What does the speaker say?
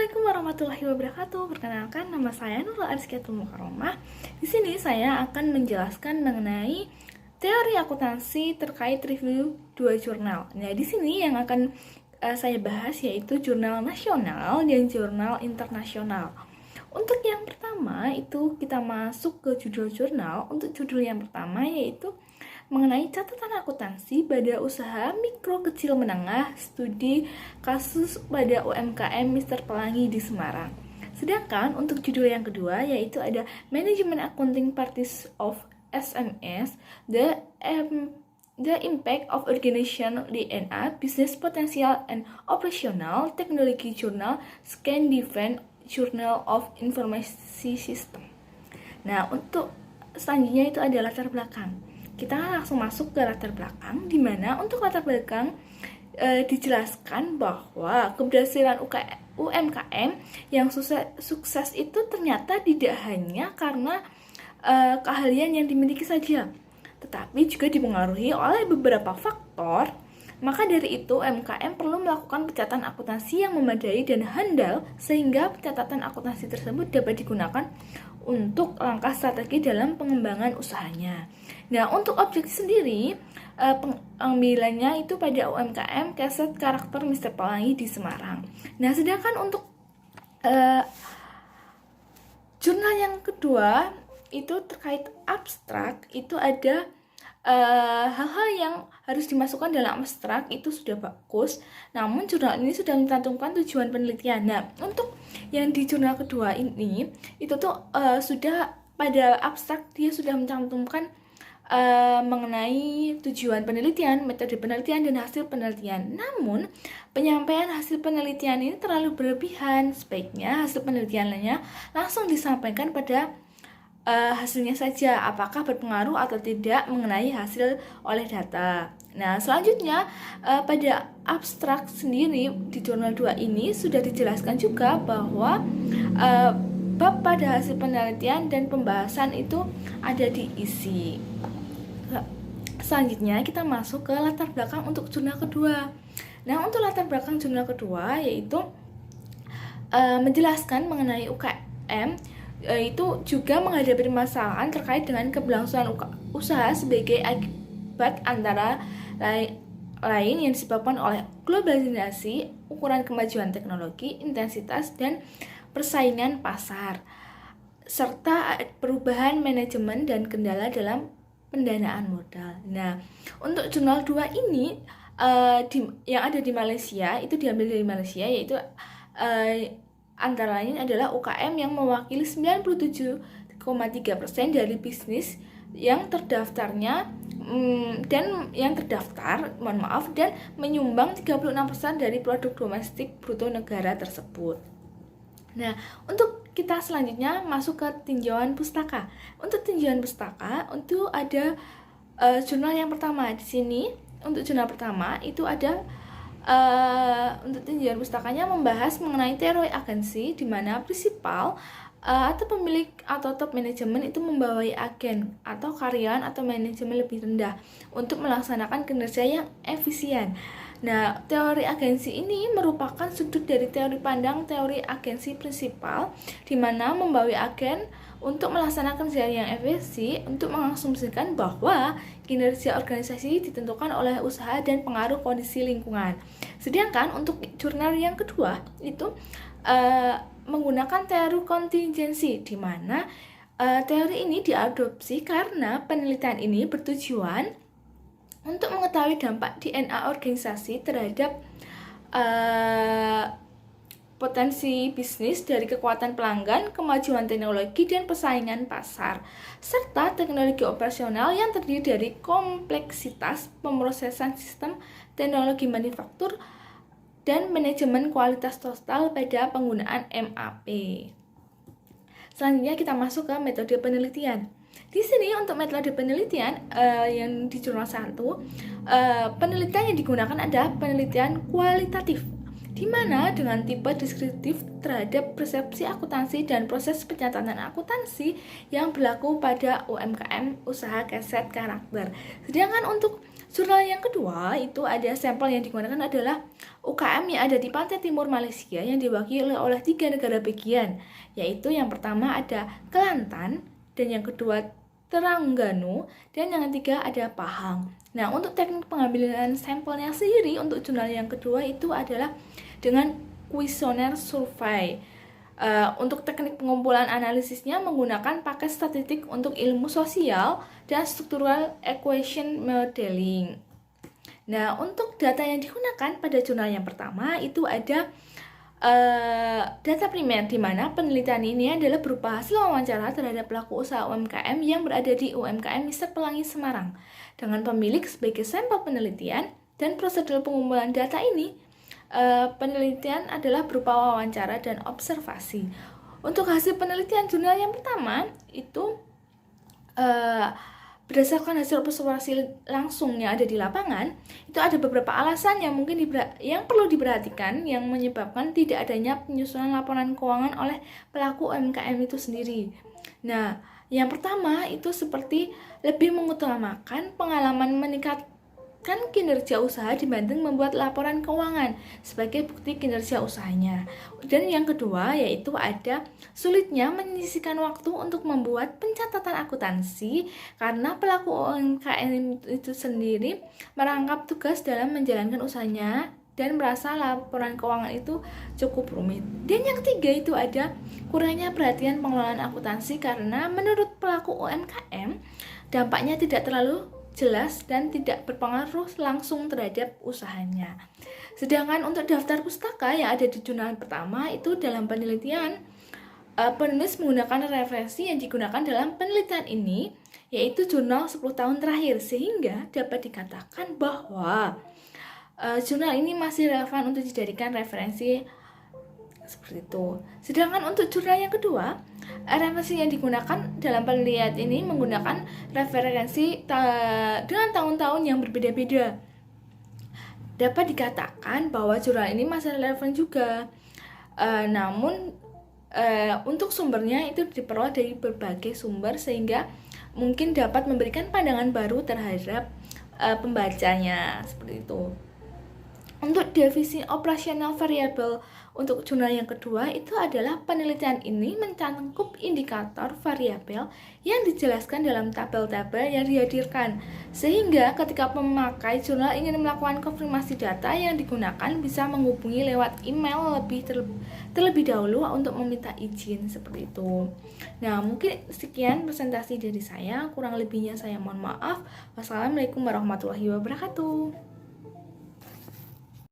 Assalamualaikum warahmatullahi wabarakatuh. Perkenalkan, nama saya Nurul Arizkiatul Mukarramah. Di sini saya akan menjelaskan mengenai teori akuntansi terkait review dua jurnal. Nah, di sini yang akan saya bahas yaitu jurnal nasional dan jurnal internasional. Untuk yang pertama itu kita masuk ke judul jurnal. Untuk judul yang pertama yaitu mengenai catatan akuntansi pada usaha mikro kecil menengah, studi kasus pada UMKM Mr. Pelangi di Semarang. Sedangkan untuk judul yang kedua yaitu ada Management Accounting Parties of SMS, the Impact of Organization DNA, Business Potential and Operational Technology Journal, Scan Defense Journal of Information System. Nah, untuk selanjutnya itu ada latar belakang. Kita langsung masuk ke latar belakang, di mana untuk latar belakang dijelaskan bahwa keberhasilan UMKM yang sukses itu ternyata tidak hanya karena keahlian yang dimiliki saja, tetapi juga dipengaruhi oleh beberapa faktor. Maka dari itu, UMKM perlu melakukan pencatatan akuntansi yang memadai dan handal sehingga pencatatan akuntansi tersebut dapat digunakan untuk langkah strategi dalam pengembangan usahanya. Nah, untuk objektif sendiri, pengambilannya itu pada UMKM Keset Karakter Mr. Pelangi di Semarang. Nah, sedangkan untuk jurnal yang kedua itu terkait abstrak, itu ada hal-hal yang harus dimasukkan dalam abstrak itu sudah bagus, namun jurnal ini sudah mencantumkan tujuan penelitian. Nah, untuk yang di jurnal kedua ini itu tuh sudah pada abstrak dia sudah mencantumkan mengenai tujuan penelitian, metode penelitian, dan hasil penelitian. Namun, penyampaian hasil penelitian ini terlalu berlebihan. Sebaiknya hasil penelitiannya langsung disampaikan pada hasilnya saja, apakah berpengaruh atau tidak mengenai hasil oleh data. Nah, selanjutnya pada abstrak sendiri di jurnal 2 ini sudah dijelaskan juga bahwa bab pada hasil penelitian dan pembahasan itu ada diisi. Selanjutnya kita masuk ke latar belakang untuk jurnal kedua. Nah, untuk latar belakang jurnal kedua yaitu menjelaskan mengenai UKM itu juga menghadapi permasalahan terkait dengan keberlangsungan usaha sebagai akibat antara lain yang disebabkan oleh globalisasi, ukuran kemajuan teknologi, intensitas dan persaingan pasar, serta perubahan manajemen dan kendala dalam pendanaan modal. Nah, untuk jurnal 2 ini yang ada di Malaysia, itu diambil dari Malaysia, yaitu antara lain adalah UKM yang mewakili 97,3% dari bisnis yang terdaftarnya dan menyumbang 36% dari produk domestik bruto negara tersebut. Nah, untuk kita selanjutnya masuk ke tinjauan pustaka. Untuk tinjauan pustaka, itu ada jurnal yang pertama di sini. Untuk jurnal pertama itu ada untuk tinjauan pustakanya membahas mengenai teori agensi, di mana prinsipal atau pemilik atau top manajemen itu membawai agen atau karyawan atau manajemen lebih rendah untuk melaksanakan kinerja yang efisien. Nah, teori agensi ini merupakan sudut dari teori pandang teori agensi prinsipal, di mana membawai agen untuk melaksanakan kerja yang efisien untuk mengasumsikan bahwa kinerja organisasi ditentukan oleh usaha dan pengaruh kondisi lingkungan. Sedangkan untuk jurnal yang kedua itu menggunakan teori kontingensi, di mana teori ini diadopsi karena penelitian ini bertujuan untuk mengetahui dampak DNA organisasi terhadap potensi bisnis dari kekuatan pelanggan, kemajuan teknologi, dan persaingan pasar, serta teknologi operasional yang terdiri dari kompleksitas pemrosesan sistem teknologi manufaktur dan manajemen kualitas total pada penggunaan MAP. Selanjutnya kita masuk ke metode penelitian. Di sini untuk metode penelitian yang di jurnal 1, penelitian yang digunakan adalah penelitian kualitatif, di mana dengan tipe deskriptif terhadap persepsi akuntansi dan proses pencatatan akuntansi yang berlaku pada UMKM usaha keset karakter. Sedangkan untuk Jurnal yang kedua itu ada sampel yang digunakan adalah UKM yang ada di pantai timur Malaysia yang diwakili oleh 3 negara bagian, yaitu yang pertama ada Kelantan, dan yang kedua Terengganu, dan yang ketiga ada Pahang. Nah, untuk teknik pengambilan sampelnya sendiri untuk jurnal yang kedua itu adalah dengan kuesioner survei. Untuk teknik pengumpulan analisisnya menggunakan paket statistik untuk ilmu sosial dan structural equation modeling. Nah, untuk data yang digunakan pada jurnal yang pertama itu ada data primer, di mana penelitian ini adalah berupa hasil wawancara terhadap pelaku usaha UMKM yang berada di UMKM Mister Pelangi Semarang dengan pemilik sebagai sampel penelitian. Dan prosedur pengumpulan data ini penelitian adalah berupa wawancara dan observasi. Untuk hasil penelitian jurnal yang pertama itu berdasarkan hasil observasi langsung yang ada di lapangan, itu ada beberapa alasan yang mungkin yang perlu diperhatikan yang menyebabkan tidak adanya penyusunan laporan keuangan oleh pelaku UMKM itu sendiri. Nah, yang pertama itu seperti lebih mengutamakan pengalaman meningkatkan kinerja usaha dibanding membuat laporan keuangan sebagai bukti kinerja usahanya. Dan yang kedua yaitu ada sulitnya menyisihkan waktu untuk membuat pencatatan akuntansi karena pelaku UMKM itu sendiri merangkap tugas dalam menjalankan usahanya dan merasa laporan keuangan itu cukup rumit. Dan yang ketiga itu ada kurangnya perhatian pengelolaan akuntansi karena menurut pelaku UMKM dampaknya tidak terlalu jelas dan tidak berpengaruh langsung terhadap usahanya. Sedangkan untuk daftar pustaka yang ada di jurnal pertama itu dalam penelitian, penulis menggunakan referensi yang digunakan dalam penelitian ini yaitu jurnal 10 tahun terakhir, sehingga dapat dikatakan bahwa jurnal ini masih relevan untuk dijadikan referensi seperti itu. Sedangkan untuk jurnal yang kedua, referensi yang digunakan dalam penelitian ini menggunakan referensi dengan tahun-tahun yang berbeda-beda. Dapat dikatakan bahwa jurnal ini masih relevan juga. Namun untuk sumbernya itu diperoleh dari berbagai sumber sehingga mungkin dapat memberikan pandangan baru terhadap pembacanya seperti itu. Untuk definisi operasional variabel untuk jurnal yang kedua itu adalah penelitian ini mencakup indikator variabel yang dijelaskan dalam tabel-tabel yang dihadirkan, sehingga ketika pemakai jurnal ingin melakukan konfirmasi data yang digunakan bisa menghubungi lewat email terlebih dahulu untuk meminta izin seperti itu. Nah, mungkin sekian presentasi dari saya, kurang lebihnya saya mohon maaf. Wassalamualaikum warahmatullahi wabarakatuh.